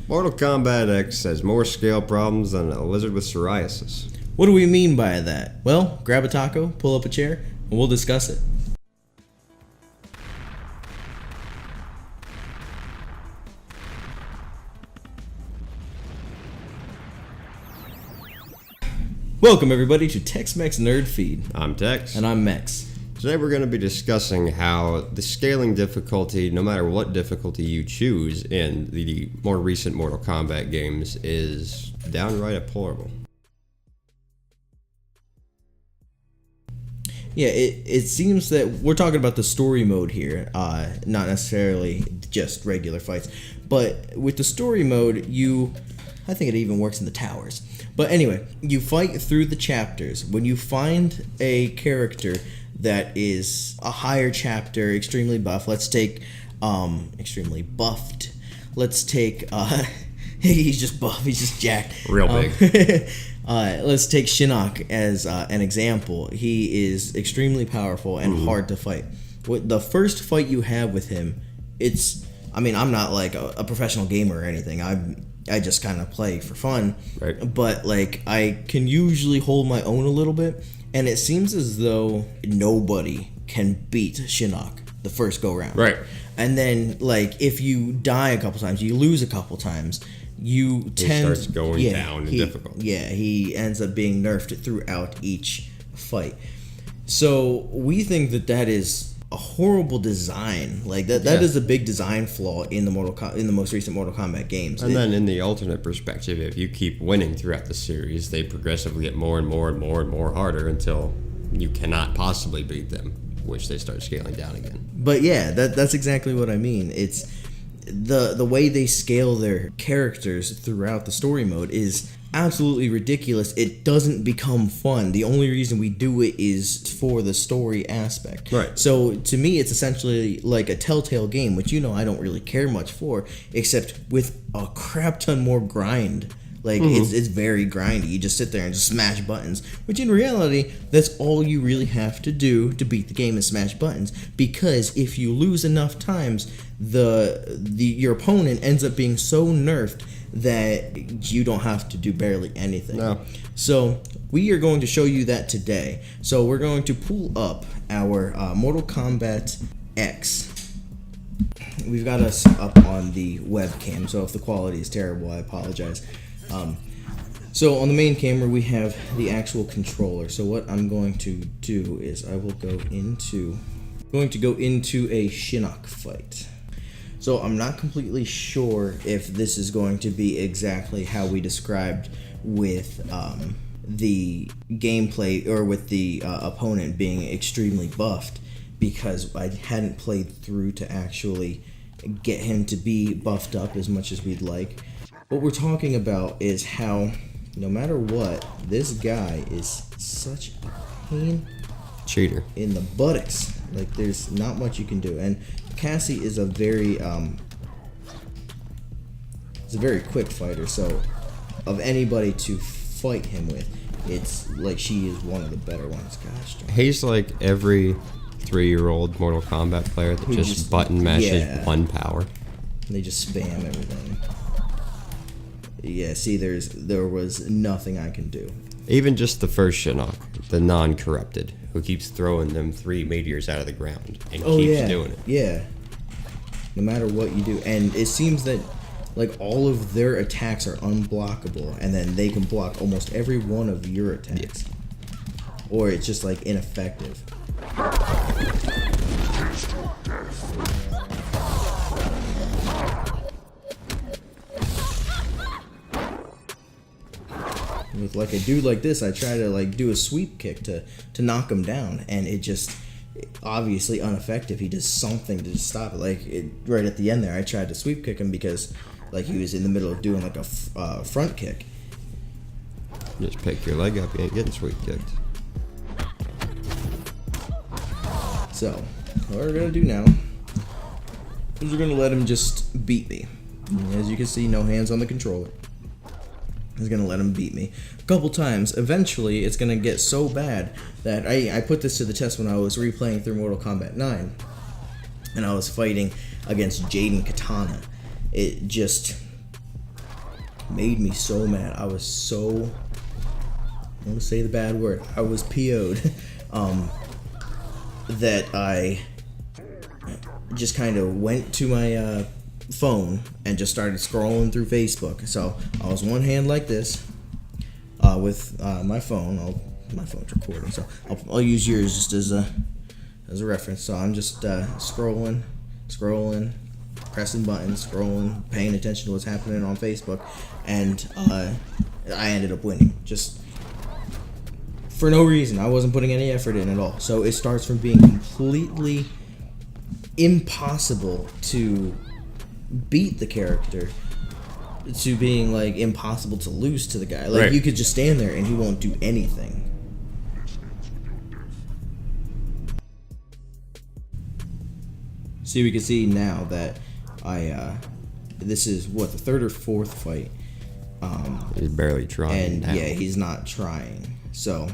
Mortal Kombat X has more scale problems than a lizard with psoriasis. What do we mean by that? Well, grab a taco, pull up a chair, and we'll discuss it. Welcome everybody to Tex-Mex Nerd Feed. I'm Tex. And I'm Mex. Today we're going to be discussing how the scaling difficulty, no matter what difficulty you choose in the more recent Mortal Kombat games, is downright deplorable. Yeah, it seems that we're talking about the story mode here, not necessarily just regular fights. But with the story mode, I think it even works in the towers. But anyway, you fight through the chapters. When you find a character that is a higher chapter, extremely buff, let's take, extremely buffed. Let's take, he's just buff, he's just jacked. Real big. Let's take Shinnok as an example. He is extremely powerful and hard to fight. With the first fight you have with him, I'm not like a professional gamer or anything. I just kind of play for fun. Right. But like I can usually hold my own a little bit, and it seems as though nobody can beat Shinnok the first go round. Right. And then like if you die a couple times, you lose a couple times, he starts going down in difficulty. Yeah, he ends up being nerfed throughout each fight. So we think that is a horrible design. Like that is a big design flaw in the most recent Mortal Kombat games. And then in the alternate perspective, if you keep winning throughout the series, they progressively get more and more and more and more harder until you cannot possibly beat them, which they start scaling down again. But yeah, that's exactly what I mean. It's the way they scale their characters throughout the story mode is absolutely ridiculous. It doesn't become fun. The only reason we do it is for the story aspect. Right. So to me, it's essentially like a Telltale game, which I don't really care much for, except with a crap ton more grind. Like it's very grindy. You just sit there and just smash buttons, which in reality, that's all you really have to do to beat the game is smash buttons. Because if you lose enough times, your opponent ends up being so nerfed that you don't have to do barely anything. No. So we are going to show you that today. So we're going to pull up our Mortal Kombat X. We've got us up on the webcam, so if the quality is terrible, I apologize. So on the main camera, we have the actual controller. So what I'm going to do is I will go into a Shinnok fight. So I'm not completely sure if this is going to be exactly how we described with the gameplay or with the opponent being extremely buffed, because I hadn't played through to actually get him to be buffed up as much as we'd like. What we're talking about is how, no matter what, this guy is such a pain cheater in the buttocks. Like there's not much you can do. And Cassie is a very quick fighter, so of anybody to fight him with, it's like she is one of the better ones. Gosh darn. He's like every 3-year-old Mortal Kombat player that just button mashes one power. They just spam everything. Yeah, see, there was nothing I can do. Even just the first Shinnok, the non-corrupted, who keeps throwing them 3 meteors out of the ground and keeps doing it. Yeah. No matter what you do. And it seems that like all of their attacks are unblockable, and then they can block almost every one of your attacks. Yeah. Or it's just like ineffective. With like a dude like this, I try to like do a sweep kick to knock him down, and it just obviously ineffective. He does something to just stop it. Like right at the end there, I tried to sweep kick him because like he was in the middle of doing like a front kick. Just pick your leg up, you ain't getting sweep kicked. So what we're gonna do now is we're gonna let him just beat me. As you can see, no hands on the controller. He's gonna let him beat me a couple times. Eventually, it's gonna get so bad that I put this to the test when I was replaying through Mortal Kombat 9, and I was fighting against Jaden Katana. It just made me so mad. I want to say the bad word. I was PO'd. That I just kind of went to my phone and just started scrolling through Facebook. So I was one hand like this with my phone. My phone's recording, so I'll use yours just as a reference. So I'm just scrolling, pressing buttons, scrolling, paying attention to what's happening on Facebook, and I ended up winning. Just for no reason. I wasn't putting any effort in at all. So it starts from being completely impossible to beat the character to being like impossible to lose to the guy. Like, you could just stand there and he won't do anything. See, we can see now that this is what, the third or fourth fight. He's barely trying. And now. yeah, he's not trying. So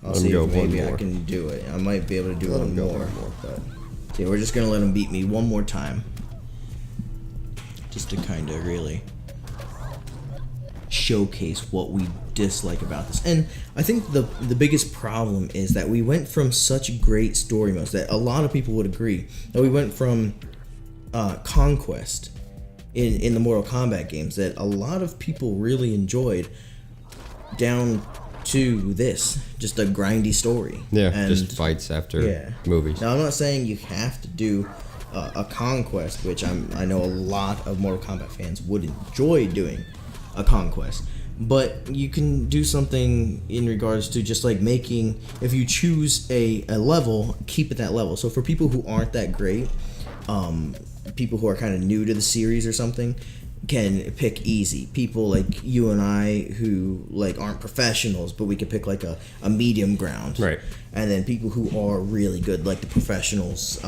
I'll see if maybe I can do it. I might be able to do one more. But see, we're just gonna let him beat me one more time, just to kind of really showcase what we dislike about this. And I think the biggest problem is that we went from such great story modes that a lot of people would agree that we went from conquest in the Mortal Kombat games that a lot of people really enjoyed down to this, just a grindy story. Yeah, and just fights after movies. Now, I'm not saying you have to do a conquest, which I know a lot of Mortal Kombat fans would enjoy doing a conquest, but you can do something in regards to just like making, if you choose a level, keep it that level. So for people who aren't that great, people who are kind of new to the series or something, can pick easy. People like you and I who like aren't professionals, but we could pick like a medium ground. Right. And then people who are really good, like the professionals,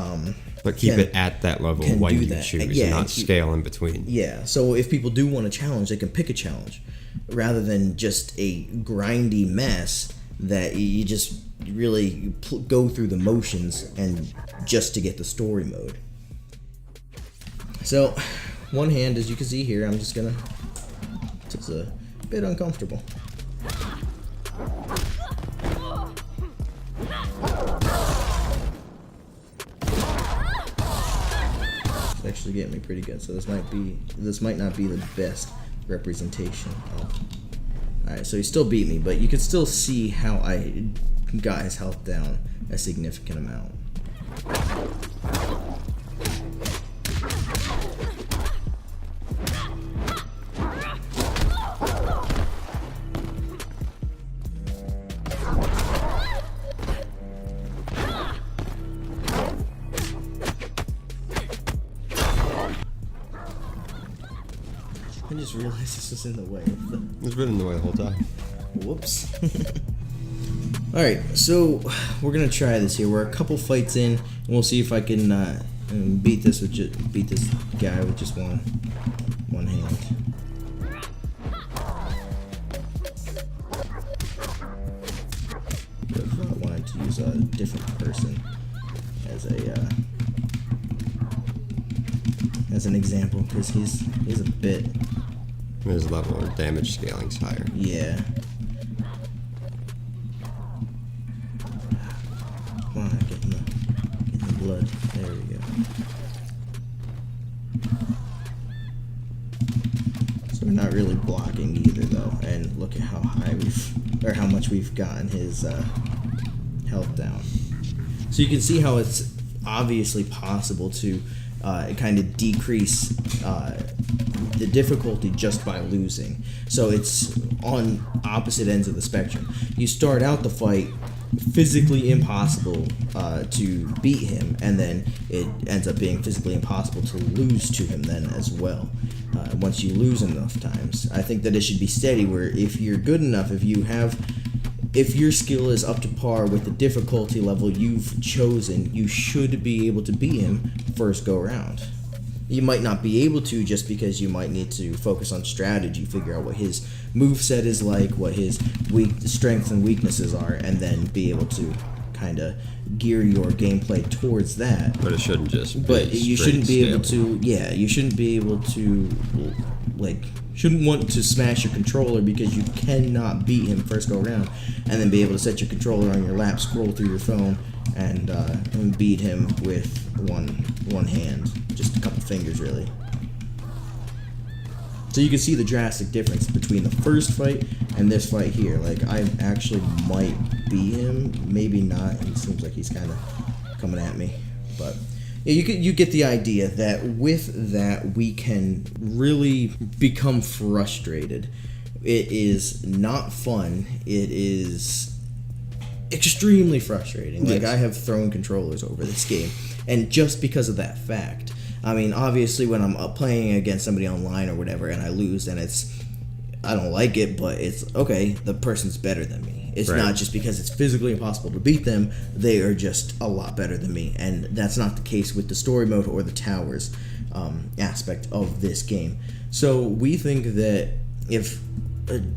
but keep it at that level when you choose, and not scale in between. Yeah. So if people do want a challenge, they can pick a challenge rather than just a grindy mess that you just really go through the motions and just to get the story mode. So one hand, as you can see here, I'm just gonna, it's a bit uncomfortable. It's actually getting me pretty good, so this might not be the best representation. Alright, so he still beat me, but you can still see how I got his health down a significant amount. I just realized this was in the way. It's been in the way the whole time. Whoops. Alright, so we're gonna try this here. We're a couple fights in, and we'll see if I can beat this guy with just one hand. If I wanted to use a different person as an example, because he's a bit. His level of damage scaling's higher. Yeah. Come on, getting the blood. There we go. So we're not really blocking either, though. And look at how how much we've gotten his health down. So you can see how it's obviously possible to kind of decrease the difficulty just by losing. So it's on opposite ends of the spectrum. You start out the fight physically impossible to beat him, and then it ends up being physically impossible to lose to him then as well. Once you lose enough times, I think that it should be steady, where if you're good enough, if your skill is up to par with the difficulty level you've chosen, you should be able to beat him first go round. You might not be able to, just because you might need to focus on strategy, figure out what his moveset is like, what his strengths and weaknesses are, and then be able to kind of gear your gameplay towards that. But it shouldn't just be But you shouldn't be able scaling. to, yeah, you shouldn't be able to, like, shouldn't want to smash your controller because you cannot beat him first go around, and then be able to set your controller on your lap, scroll through your phone, and beat him with one hand, just a couple fingers, really. So you can see the drastic difference between the first fight and this fight here. Like, I actually might beat him, maybe not. It seems like he's kind of coming at me, but yeah, you get the idea that with that we can really become frustrated. It is not fun. It is extremely frustrating. Like, Yes. I have thrown controllers over this game, and just because of that fact. I mean, obviously, when I'm playing against somebody online or whatever, and I lose, then I don't like it, but it's okay. The person's better than me. It's Right. not just because it's physically impossible to beat them. They are just a lot better than me, and that's not the case with the story mode or the towers aspect of this game. So we think that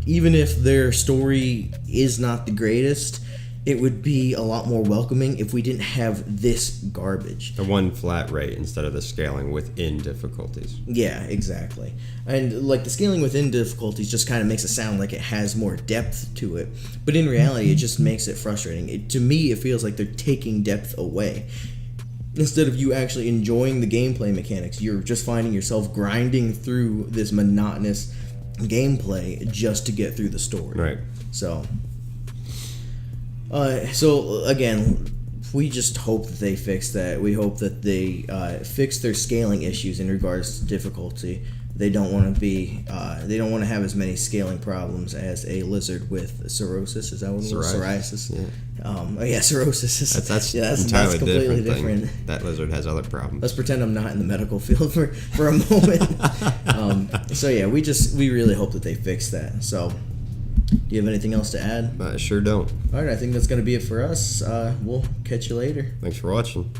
even if their story is not the greatest, it would be a lot more welcoming if we didn't have this garbage. The one flat rate instead of the scaling within difficulties. Yeah, exactly. And like the scaling within difficulties just kind of makes it sound like it has more depth to it, but in reality, it just makes it frustrating. To me, it feels like they're taking depth away. Instead of you actually enjoying the gameplay mechanics, you're just finding yourself grinding through this monotonous gameplay just to get through the story. Right. So again, we just hope that they fix that. We hope that they fix their scaling issues in regards to difficulty. They don't want to be. They don't want to have as many scaling problems as a lizard with cirrhosis. Is that what it was? Psoriasis. Yeah. Cirrhosis. That's that's entirely completely different thing. That lizard has other problems. Let's pretend I'm not in the medical field for a moment. So yeah, we really hope that they fix that. So, do you have anything else to add? I sure don't. All right, I think that's going to be it for us. We'll catch you later. Thanks for watching.